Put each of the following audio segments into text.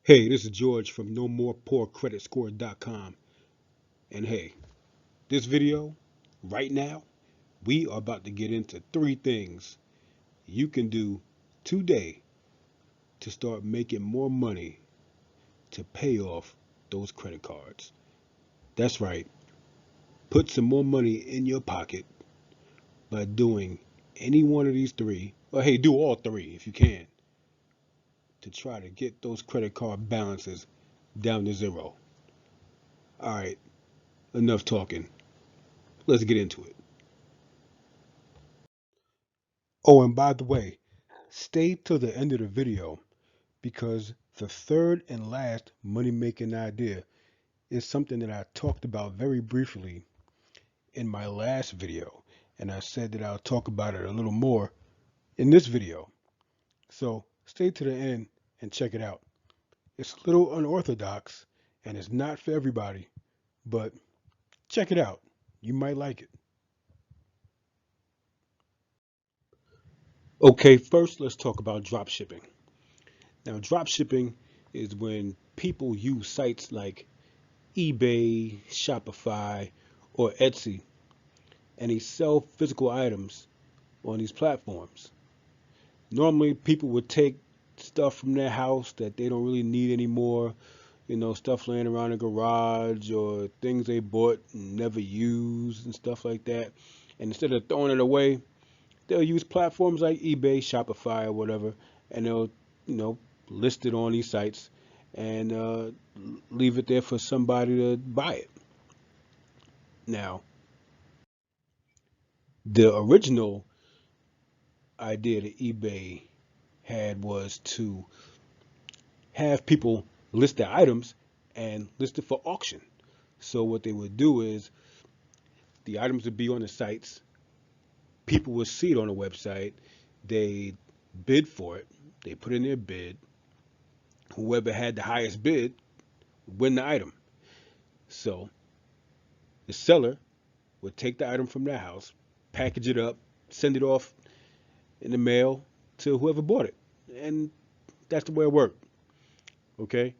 Hey, this is George from NoMorePoorCreditScore.com. And hey, this video, right now, we are about to get into 3 things you can do today to start making more money to pay off those credit cards. That's right, put some more money in your pocket by doing any one of these three, or hey, do all three if you can, to try to get those credit card balances down to zero. All right, enough talking. Let's get into it. Oh, and by the way, stay till the end of the video because the third and last money making idea is something that I talked about very briefly in my last video. And I said that I'll talk about it a little more in this video. So stay to the end and check it out. It's a little unorthodox and it's not for everybody, but check it out. You might like it. Okay, first let's talk about drop shipping. Now, drop shipping is when people use sites like eBay, Shopify, or Etsy, and they sell physical items on these platforms. Normally, people would take stuff from their house that they don't really need anymore, stuff laying around the garage or things they bought and never used and stuff like that. And instead of throwing it away, they'll use platforms like eBay, Shopify, or whatever, and they'll, you know, list it on these sites and leave it there for somebody to buy it. Now, the original idea that eBay had was to have people list their items and list it for auction. So what they would do is the items would be on the sites, people would see it on the website, they bid for it, they put in their bid, whoever had the highest bid win the item. So the seller would take the item from their house, package it up, send it off in the mail to whoever bought it. And that's the way it worked. Okay.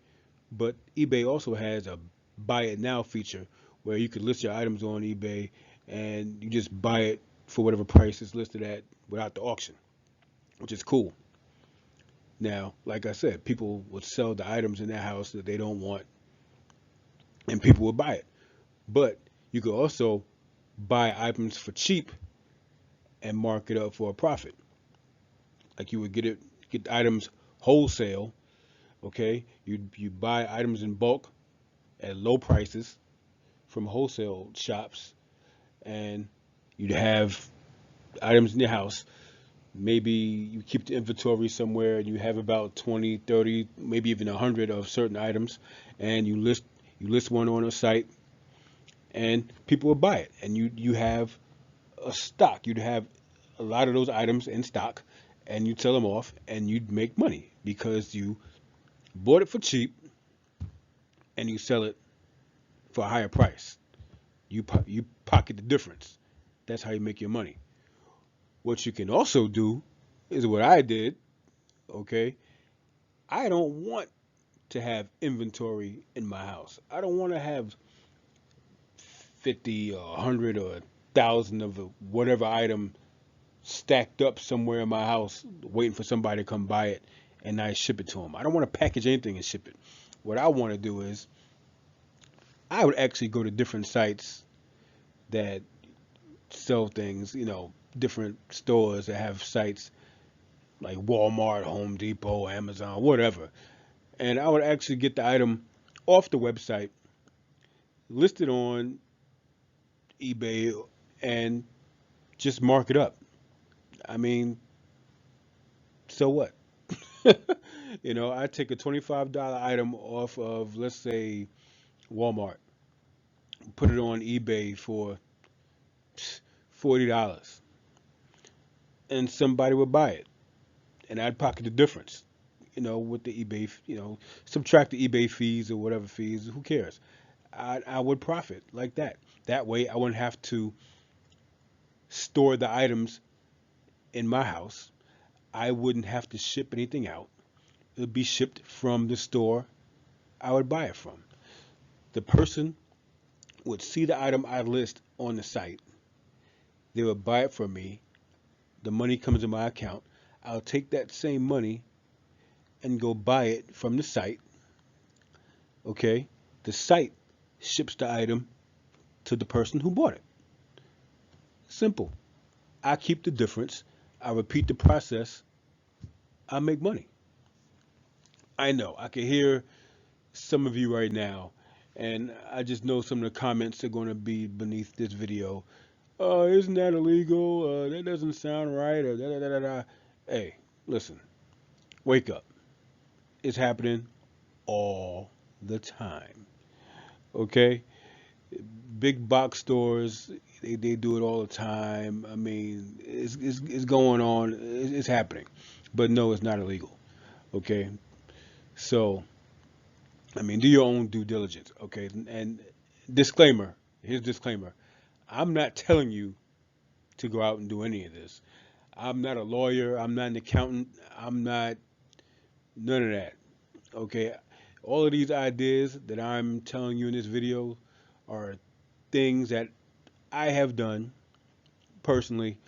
But eBay also has a buy it now feature where you could list your items on eBay and you just buy it for whatever price it's listed at without the auction, which is cool. Now, like I said, people would sell the items in their house that they don't want and people would buy it. But you could also buy items for cheap and mark it up for a profit. Like you would get items wholesale, okay? You buy items in bulk at low prices from wholesale shops and you'd have items in your house. Maybe you keep the inventory somewhere and you have about 20, 30, maybe even 100 of certain items and you list one on a site and people will buy it and you have a stock. You'd have a lot of those items in stock and you sell them off and you'd make money because you bought it for cheap and you sell it for a higher price. You pocket the difference. That's how you make your money. What you can also do is what I did, okay? I don't want to have inventory in my house. I don't want to have 50 or 100 or 1,000 of whatever item stacked up somewhere in my house waiting for somebody to come buy it and I ship it to them. I don't want to package anything and ship it. What I want to do is I would actually go to different sites that sell things, different stores that have sites like Walmart, Home Depot, Amazon, whatever. And I would actually get the item off the website, list it on eBay, and just mark it up. I mean, so what? I take a $25 item off of, let's say, Walmart, put it on eBay for $40, and somebody would buy it, and I'd pocket the difference. With the eBay, subtract the eBay fees or whatever fees. Who cares? I would profit like that. That way, I wouldn't have to store the items in my house. I wouldn't have to ship anything out. It would be shipped from the store I would buy it from. The person would see the item I list on the site. They would buy it from me. The money comes in my account. I'll take that same money and go buy it from the site. Okay? The site ships the item to the person who bought it. Simple. I keep the difference. I repeat the process. I make money. I know. I can hear some of you right now, and I just know some of the comments are going to be beneath this video. Isn't that illegal? That doesn't sound right. Or da da da da da. Hey, listen. Wake up. It's happening all the time. Okay? Big box stores, they do it all the time. I mean, it's going on. It's happening. But no, it's not illegal. Okay? So, I mean, do your own due diligence. Okay? And disclaimer, here's disclaimer. I'm not telling you to go out and do any of this. I'm not a lawyer. I'm not an accountant. I'm not none of that. Okay? All of these ideas that I'm telling you in this video are things that I have done personally,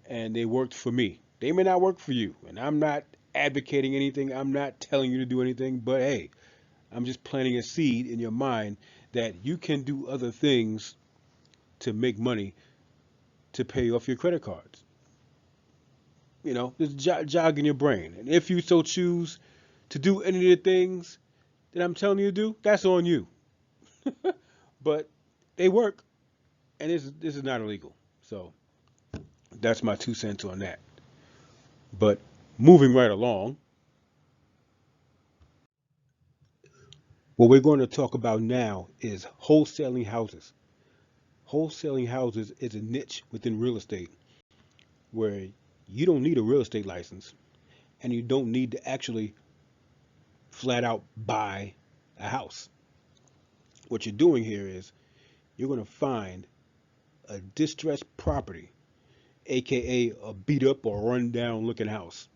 and they worked for me. They may not work for you, and I'm not advocating anything. I'm not telling you to do anything, but hey, I'm just planting a seed in your mind that you can do other things to make money to pay off your credit cards. You know, just jog in your brain. And if you so choose to do any of the things that I'm telling you to do, that's on you. But they work, and this is not illegal. So that's my 2 cents on that. But moving right along, what we're going to talk about now is wholesaling houses. Wholesaling houses is a niche within real estate where you don't need a real estate license and you don't need to actually flat out buy a house. What you're doing here is you're going to find a distressed property, aka a beat up or run down looking house.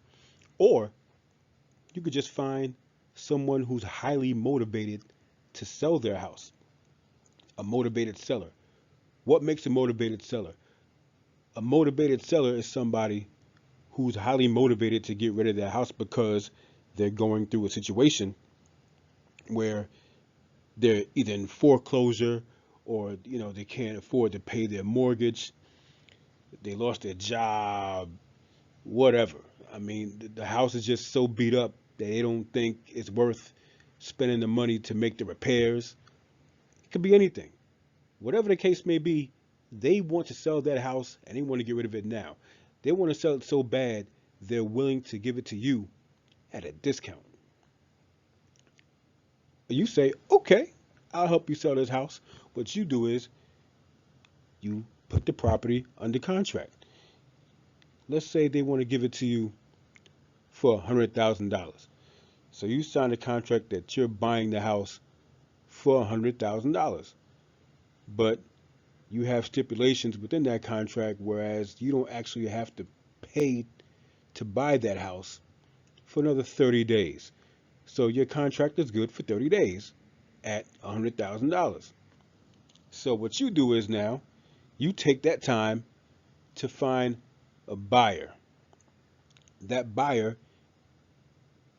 Or you could just find someone who's highly motivated to sell their house, a motivated seller. What makes a motivated seller? A motivated seller is somebody who's highly motivated to get rid of their house because they're going through a situation where they're either in foreclosure or they can't afford to pay their mortgage, they lost their job, whatever. I mean, the house is just so beat up that they don't think it's worth spending the money to make the repairs. It could be anything. Whatever the case may be, they want to sell that house and they want to get rid of it now. They want to sell it so bad, they're willing to give it to you at a discount. You say, okay, I'll help you sell this house. What you do is you put the property under contract. Let's say they want to give it to you for $100,000. So you sign a contract that you're buying the house for $100,000. But you have stipulations within that contract, whereas you don't actually have to pay to buy that house for another 30 days. So your contract is good for 30 days at $100,000. So what you do is now you take that time to find a buyer. That buyer,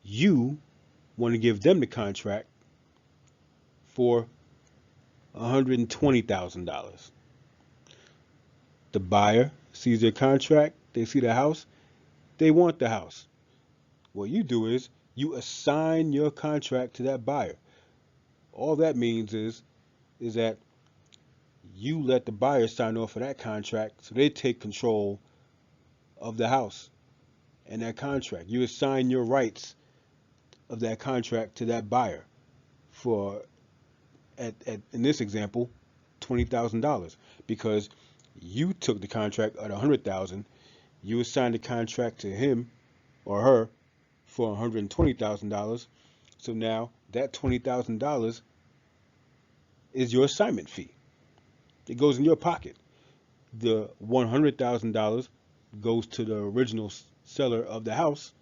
you want to give them the contract for $120,000. The buyer sees your contract, they see the house, they want the house. What you do is you assign your contract to that buyer. All that means is that you let the buyer sign off for that contract so they take control of the house and that contract. You assign your rights of that contract to that buyer for, in this example, $20,000 because you took the contract at $100,000. You assigned the contract to him or her for $120,000. So now that $20,000 is your assignment fee. It goes in your pocket. The $100,000 goes to the original seller of the house.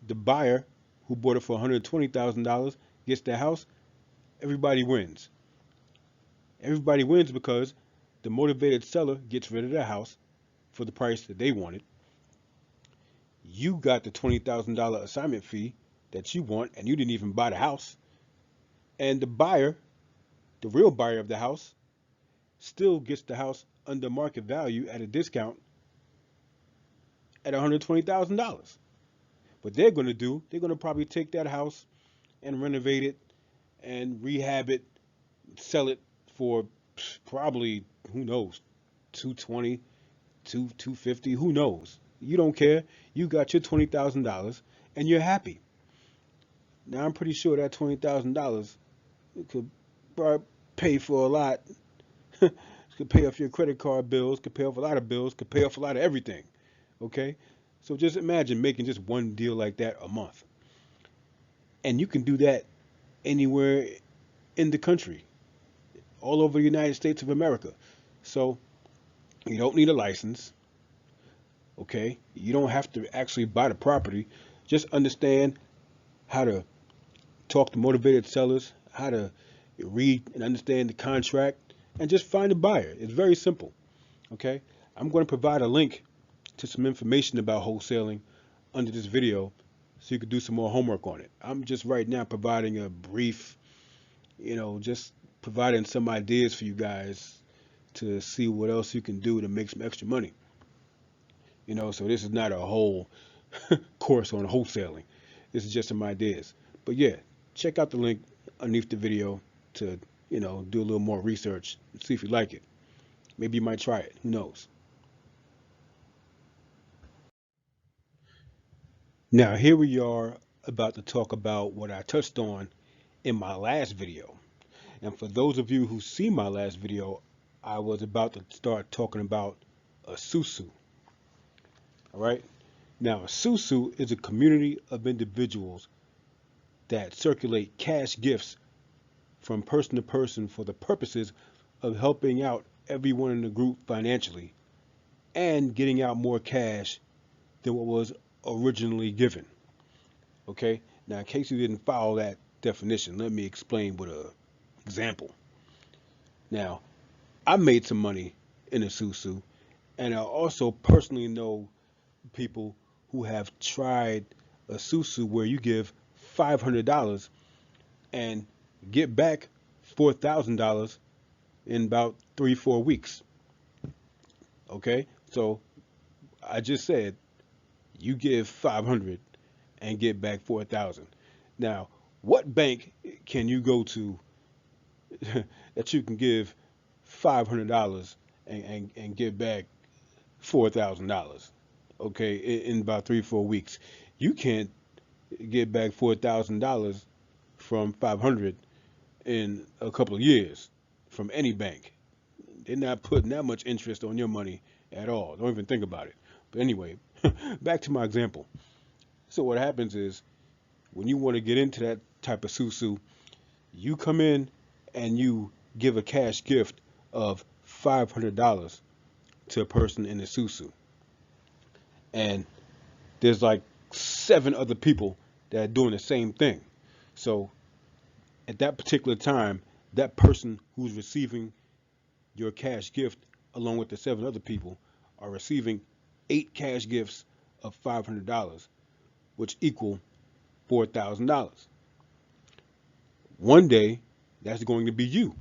The buyer who bought it for $120,000 gets the house, everybody wins. Everybody wins because the motivated seller gets rid of the house for the price that they wanted. You got the $20,000 assignment fee that you want, and you didn't even buy the house. And the buyer, the real buyer of the house, still gets the house under market value at a discount at $120,000. What they're going to do, they're going to probably take that house and renovate it and rehab it, sell it for probably, who knows, 220, 250, who knows. You don't care. You got your $20,000 and you're happy. Now I'm pretty sure that $20,000 could pay for a lot. Could pay off your credit card bills, could pay off a lot of bills, could pay off a lot of everything. Okay? So just imagine making just one deal like that a month. And you can do that anywhere in the country, all over the United States of America. So you don't need a license. Okay? You don't have to actually buy the property. Just understand how to talk to motivated sellers, how to read and understand the contract, and just find a buyer. It's very simple. Okay? I'm going to provide a link to some information about wholesaling under this video so you can do some more homework on it. I'm just right now providing a brief, just providing some ideas for you guys to see what else you can do to make some extra money. So this is not a whole course on wholesaling. This is just some ideas. But yeah, check out the link underneath the video to, do a little more research and see if you like it. Maybe you might try it. Who knows? Now, here we are about to talk about what I touched on in my last video. And for those of you who see my last video, I was about to start talking about a susu. All right. Now, a susu is a community of individuals that circulate cash gifts from person to person for the purposes of helping out everyone in the group financially and getting out more cash than what was originally given. Okay? Now, in case you didn't follow that definition, let me explain with an example. Now, I made some money in a susu, and I also personally know people who have tried a susu where you give $500 and get back $4,000 in about 3-4 weeks. Okay, so I just said you give 500 and get back 4,000. Now, what bank can you go to that you can give $500 and get back $4,000? Okay, in about 3-4 weeks, you can't get back $4,000 from 500 in a couple of years from any bank. They're not putting that much interest on your money at all. Don't even think about it. But anyway, back to my example. So what happens is when you want to get into that type of susu, you come in and you give a cash gift of $500 to a person in the susu. And there's like 7 other people that are doing the same thing. So at that particular time, that person who's receiving your cash gift, along with the 7 other people, are receiving 8 cash gifts of $500, which equal $4,000. One day, that's going to be you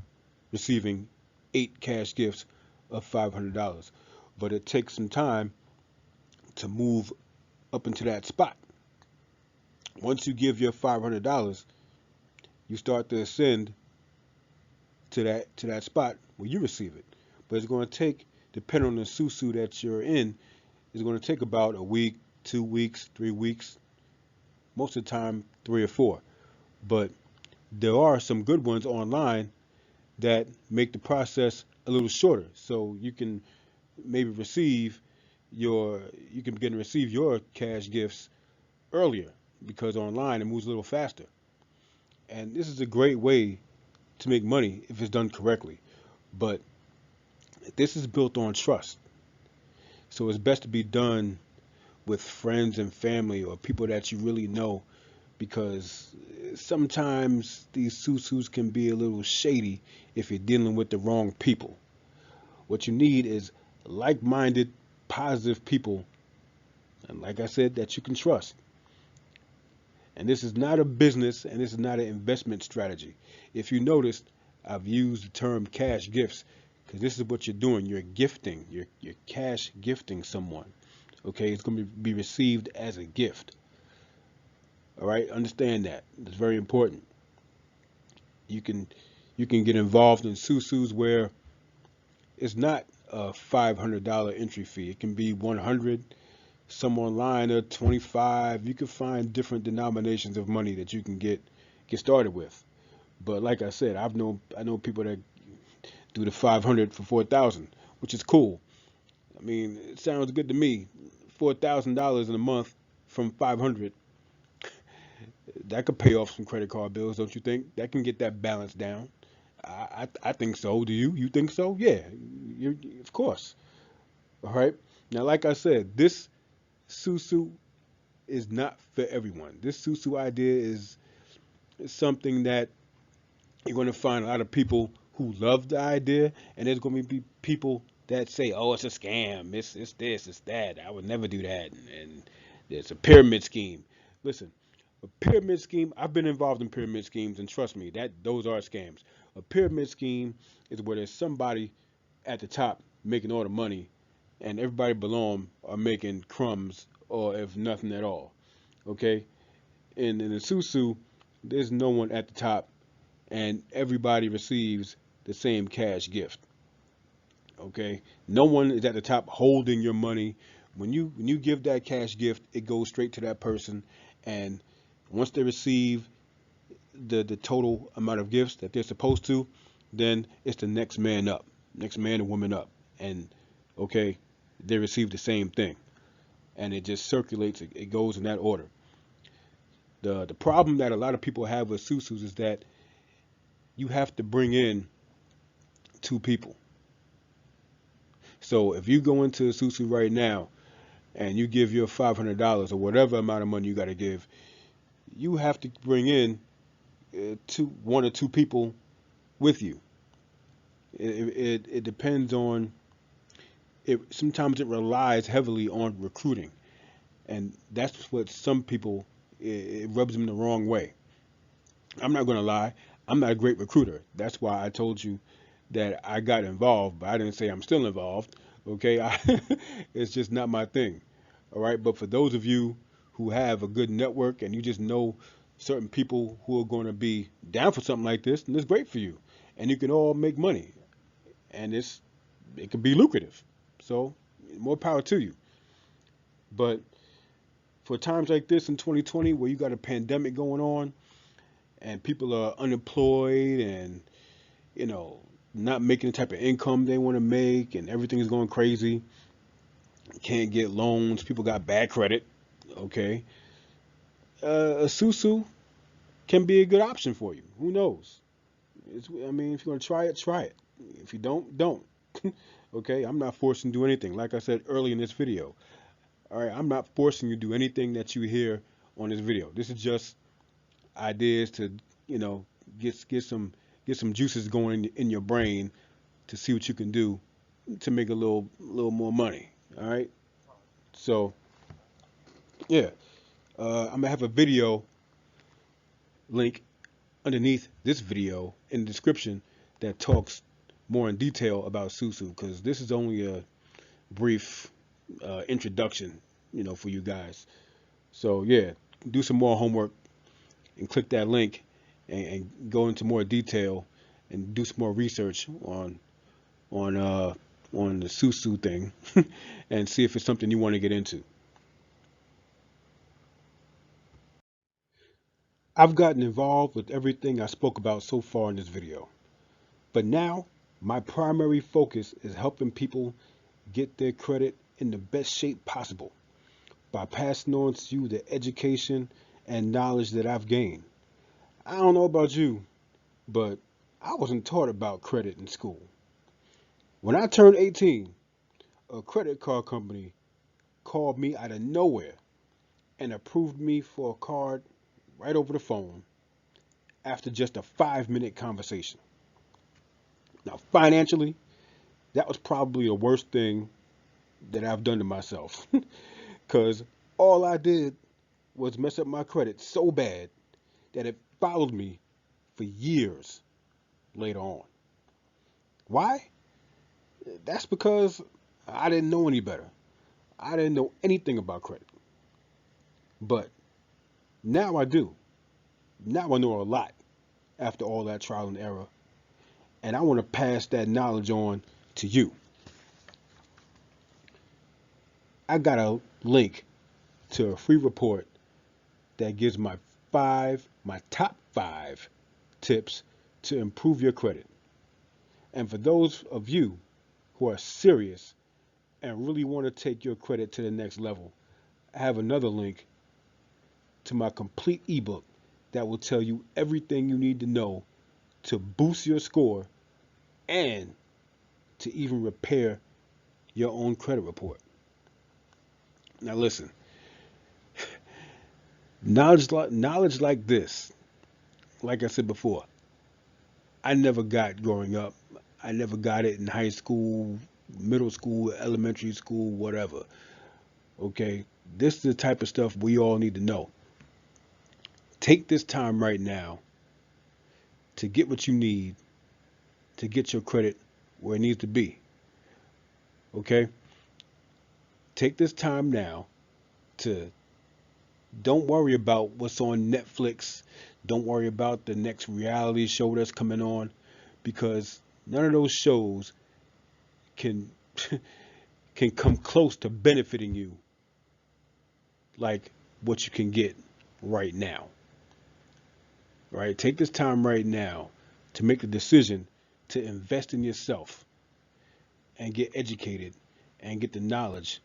receiving 8 cash gifts of $500. But it takes some time to move up into that spot. Once you give your $500, you start to ascend to that spot where you receive it. But it's going to take, depending on the susu that you're in, it's going to take about a week, 2 weeks, 3 weeks, most of the time 3 or 4. But there are some good ones online that make the process a little shorter, so you can maybe begin to receive your cash gifts earlier, because online it moves a little faster. And this is a great way to make money if it's done correctly. But this is built on trust. So it's best to be done with friends and family or people that you really know, because sometimes these susus can be a little shady if you're dealing with the wrong people. What you need is like-minded, positive people, and like I said, that you can trust. And this is not a business and this is not an investment strategy. If you noticed, I've used the term cash gifts because this is what you're doing. You're gifting, you're cash gifting someone. Okay, it's going to be received as a gift. All right, understand that. It's very important. You can you can get involved in susus where it's not a $500 entry fee. It can be 100. Some online are 25. You can find different denominations of money that you can get started with. But like I said, I know people that do the 500 for 4,000, which is cool. I mean, it sounds good to me. $4,000 in a month from 500, that could pay off some credit card bills, don't you think? That can get that balance down. I think so. Do you? You think so? Yeah, of course. All right. Now, like I said, this susu is not for everyone. This susu idea is something that you're going to find a lot of people who love the idea, and there's going to be people that say, "Oh, it's a scam. It's this, it's that. I would never do that." And it's a pyramid scheme. Listen, a pyramid scheme. I've been involved in pyramid schemes, and trust me, that those are scams. A pyramid scheme is where there's somebody at the top making all the money, and everybody below them are making crumbs or if nothing at all. Okay, and in the susu, there's no one at the top and everybody receives the same cash gift. Okay, no one is at the top holding your money. When you give that cash gift, it goes straight to that person, and once they receive the total amount of gifts that they're supposed to, then it's the next man up, next man and woman up, and okay, they receive the same thing, and it just circulates. It goes in that order. The problem that a lot of people have with susus is that you have to bring in two people. So if you go into a susu right now and you give your $500 or whatever amount of money you got to give, you have to bring in one or two people with you. It depends on it. Sometimes it relies heavily on recruiting, and that's what some people it rubs them the wrong way. I'm not going to lie. I'm not a great recruiter. That's why I told you that I got involved, but I didn't say I'm still involved. Okay, it's just not my thing. All right, but for those of you who have a good network and you just know certain people who are going to be down for something like this, then it's great for you, and you can all make money, and it can be lucrative. So more power to you. But for times like this in 2020, where you got a pandemic going on and people are unemployed and you know not making the type of income they want to make, and everything is going crazy, can't get loans, people got bad credit. Okay, a susu can be a good option for you. Who knows? I mean, if you're gonna try it, try it. If you don't. Okay, I'm not forcing you to do anything. Like I said early in this video, all right, I'm not forcing you to do anything that you hear on this video. This is just ideas to, you know, get some juices going in your brain to see what you can do to make a little more money. All right. So yeah, I'm gonna have a video link underneath this video in the description that talks more in detail about Susu because this is only a brief introduction, you know, for you guys. So yeah, do some more homework and click that link and go into more detail and do some more research on uh on the Susu thing and see if it's something you want to get into. I've gotten involved with everything I spoke about so far in this video, but now my primary focus is helping people get their credit in the best shape possible by passing on to you the education and knowledge that I've gained. I don't know about you, but I wasn't taught about credit in school. When I turned 18, a credit card company called me out of nowhere and approved me for a card right over the phone. after just a 5-minute conversation. Now, financially, that was probably the worst thing that I've done to myself because all I did was mess up my credit so bad that it followed me for years later on. Why? That's because I didn't know any better. I didn't know anything about credit. But now I do. Now I know a lot after all that trial and error. And I want to pass that knowledge on to you. I got a link to a free report that gives my top 5 tips to improve your credit. And for those of you who are serious and really want to take your credit to the next level, I have another link to my complete ebook that will tell you everything you need to know to boost your score and to even repair your own credit report. Now listen, knowledge like this, like I said before, I never got growing up. I never got it in high school, middle school, elementary school, whatever. Okay? This is the type of stuff we all need to know. Take this time right now to get what you need to get your credit where it needs to be. Okay? Take this time now to don't worry about what's on Netflix. Don't worry about the next reality show that's coming on because none of those shows can can come close to benefiting you like what you can get right now. Right? Take this time right now to make a decision to invest in yourself and get educated and get the knowledge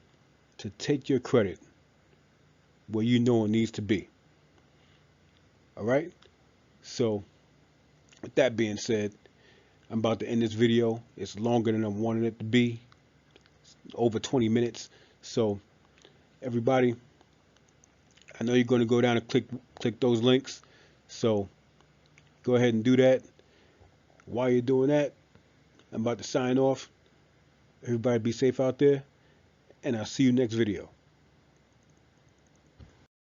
to take your credit where you know it needs to be. All right? So, with that being said, I'm about to end this video. It's longer than I wanted it to be, over 20 minutes. So, everybody, I know you're going to go down and click those links. So, go ahead and do that. While you're doing that, I'm about to sign off. Everybody be safe out there, and I'll see you next video.